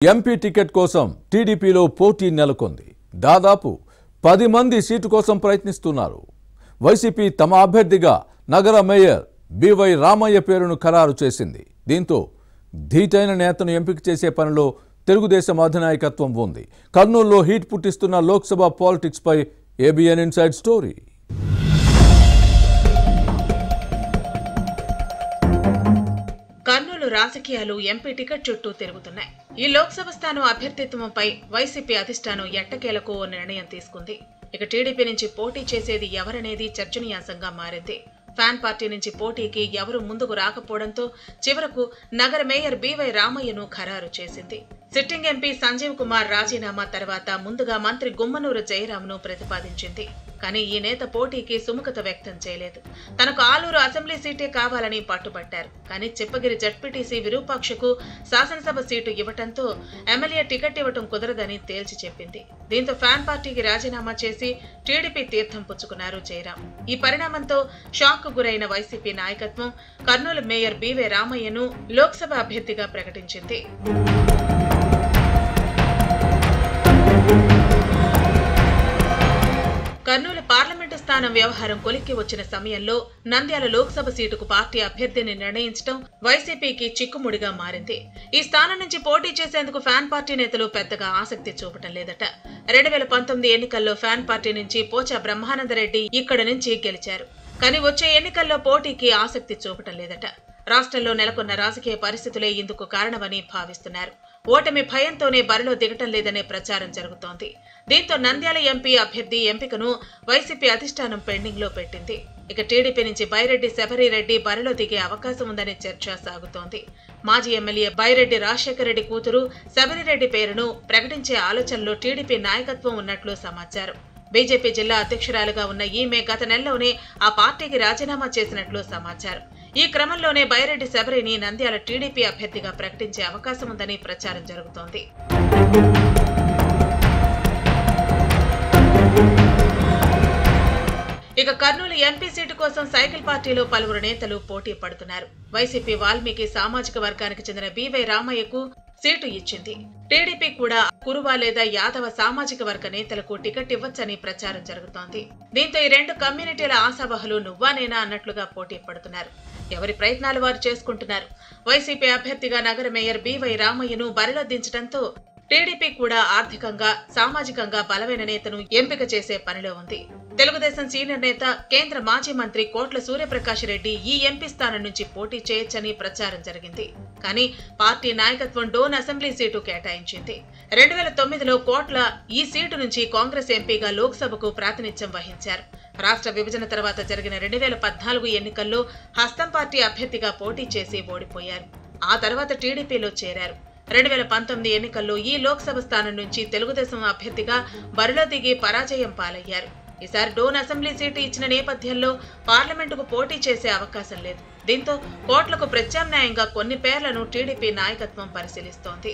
MP ticket కోసం టీడీపీలో పోటీ నెలకొంది. దాదాపు 10 మంది సీటు కోసం ప్రయత్నిస్తున్నారు. వైసీపీ తమ అభ్యర్థిగా నగర మేయర్ బివై రామయ్య పేరును ఖరారు చేసింది. దీంతో ధీటైన నేతను ఎంపిక చేసే పనిలో తెలుగుదేశం అధినాయకత్వం ఉంది. కర్నూలులో హీట్ పుట్టిస్తున్న లోక్సభ పాలిటిక్స్ పై ఏబిఎన్ ఇన్సైడ్ స్టోరీ. కర్నూలు రాజకీయాలు ఎంపీ టికెట్ చుట్టూ తిరుగుతున్నాయి. ఈ లోక్సభ స్థానం అభ్యర్థిత్వంపై వైసీపీ అధిష్టానం ఎట్టకేలకు ఓ నిర్ణయం తీసుకుంది. ఇక టీడీపీ నుంచి పోటీ చేసేది ఎవరనేది చర్చనీయాంశంగా మారింది. ఫ్యాన్ పార్టీ నుంచి పోటీకి ఎవరు ముందుకు రాకపోవడంతో చివరకు నగర మేయర్ బివై రామయ్యను ఖరారు చేసింది. సిట్టింగ్ ఎంపీ సంజీవ్ కుమార్ రాజీనామా తర్వాత ముందుగా మంత్రి గుమ్మనూరు జయరాంను ప్రతిపాదించింది. కానీ ఈ నేత పోటీకి సుముఖత వ్యక్తం చేయలేదు. తనకు ఆలూరు అసెంబ్లీ సీటే కావాలని పట్టుబట్టారు. కానీ చిప్పగిరి జడ్పీటీసీ విరూపాక్షకు శాసనసభ సీటు ఇవ్వటంతో ఎమ్మెల్యే టికెట్ ఇవ్వటం కుదరదని తేల్చి చెప్పింది. దీంతో ఫ్యాన్ పార్టీకి రాజీనామా చేసి టీడీపీ తీర్థం పుచ్చుకున్నారు జయరాం. ఈ పరిణామంతో షాక్ గురైన వైసీపీ నాయకత్వం కర్నూలు మేయర్ బివై రామయ్యను లోక్సభ అభ్యర్థిగా ప్రకటించింది. కర్నూలు పార్లమెంటు స్థానం వ్యవహారం కొలిక్కి వచ్చిన సమయంలో నంద్యాల లోక్సభ సీటుకు పార్టీ అభ్యర్థిని నిర్ణయించడం వైసీపీకి చిక్కుముడిగా మారింది. ఈ స్థానం నుంచి పోటీ చేసేందుకు ఫ్యాన్ పార్టీ నేతలు పెద్దగా ఆసక్తి చూపటం లేదట. 2019 ఎన్నికల్లో ఫ్యాన్ పార్టీ నుంచి పోచా బ్రహ్మానందరెడ్డి ఇక్కడి నుంచి గెలిచారు. కానీ వచ్చే ఎన్నికల్లో పోటీకి ఆసక్తి చూపటం లేదట. రాష్ట్రంలో నెలకొన్న రాజకీయ పరిస్థితులే ఇందుకు కారణమని భావిస్తున్నారు. ఓటమి భయంతోనే బరిలో దిగటం లేదనే ప్రచారం జరుగుతోంది. దీంతో నంద్యాల ఎంపీ అభ్యర్థి ఎంపికను వైసీపీ అధిష్టానం పెండింగ్ లో పెట్టింది. ఇక టీడీపీ నుంచి బైరెడ్డి శబరిరెడ్డి బరిలో దిగే అవకాశం ఉందనే చర్చ సాగుతోంది. మాజీ ఎమ్మెల్యే బైరెడ్డి రాజశేఖర్ రెడ్డి కూతురు శబరిరెడ్డి పేరును ప్రకటించే ఆలోచనలో టీడీపీ నాయకత్వం ఉన్నట్లు సమాచారం. బీజేపీ జిల్లా అధ్యక్షురాలుగా ఉన్న ఈమె గత నెలలోనే ఆ పార్టీకి రాజీనామా చేసినట్లు సమాచారం. ఈ క్రమంలోనే బైరెడ్డి శబరిని నంద్యాల టీడీపీ అభ్యర్థిగా ప్రకటించే అవకాశం ఉందని ప్రచారం జరుగుతోంది. ఇక కర్నూలు ఎంపీ సీటు కోసం సైకిల్ పార్టీలో పలువురు నేతలు పోటీ పడుతున్నారు. వైసీపీ వాల్మీకి సామాజిక వర్గానికి చెందిన బివై రామయ్యకు సీటు ఇచ్చింది. టీడీపీ కూడా కురువ లేదా యాదవ సామాజిక వర్గ నేతలకు టికెట్ ఇవ్వచ్చని ప్రచారం జరుగుతోంది. దీంతో ఈ రెండు కమ్యూనిటీల ఆశావహులు నువ్వా నేనా అన్నట్లుగా పోటీ పడుతున్నారు. ఎవరి ప్రయత్నాలు వారు చేసుకుంటున్నారు. వైసీపీ అభ్యర్థిగా నగర మేయర్ బివై రామయ్యను బరిలో దించడంతో టీడీపీ కూడా ఆర్థికంగా సామాజికంగా బలమైన నేతను ఎంపిక చేసే పనిలో ఉంది. తెలుగుదేశం సీనియర్ నేత కేంద్ర మాజీ మంత్రి కోట్ల సూర్యప్రకాష్ రెడ్డి ఈ ఎంపీ స్థానం నుంచి పోటీ చేయొచ్చని ప్రచారం జరిగింది. కానీ పార్టీ నాయకత్వం డోన్ అసెంబ్లీ సీటు కేటాయించింది. 2009లో కోట్ల ఈ సీటు నుంచి కాంగ్రెస్ ఎంపీగా లోక్సభకు ప్రాతినిధ్యం వహించారు. రాష్ట్ర విభజన తర్వాత జరిగిన 2014 ఎన్నికల్లో హస్తం పార్టీ అభ్యర్థిగా పోటీ చేసి ఓడిపోయారు. ఆ తర్వాత టీడీపీలో చేరారు. 2019 ఎన్నికల్లో ఈ లోక్సభ స్థానం నుంచి తెలుగుదేశం అభ్యర్థిగా బరిలో దిగి పరాజయం పాలయ్యారు. ఈసారి డోన్ అసెంబ్లీ సీటు ఇచ్చిన నేపథ్యంలో పార్లమెంటుకు పోటీ చేసే అవకాశం లేదు. దీంతో కోట్లకు ప్రత్యామ్నాయంగా కొన్ని పేర్లను టీడీపీ నాయకత్వం పరిశీలిస్తోంది.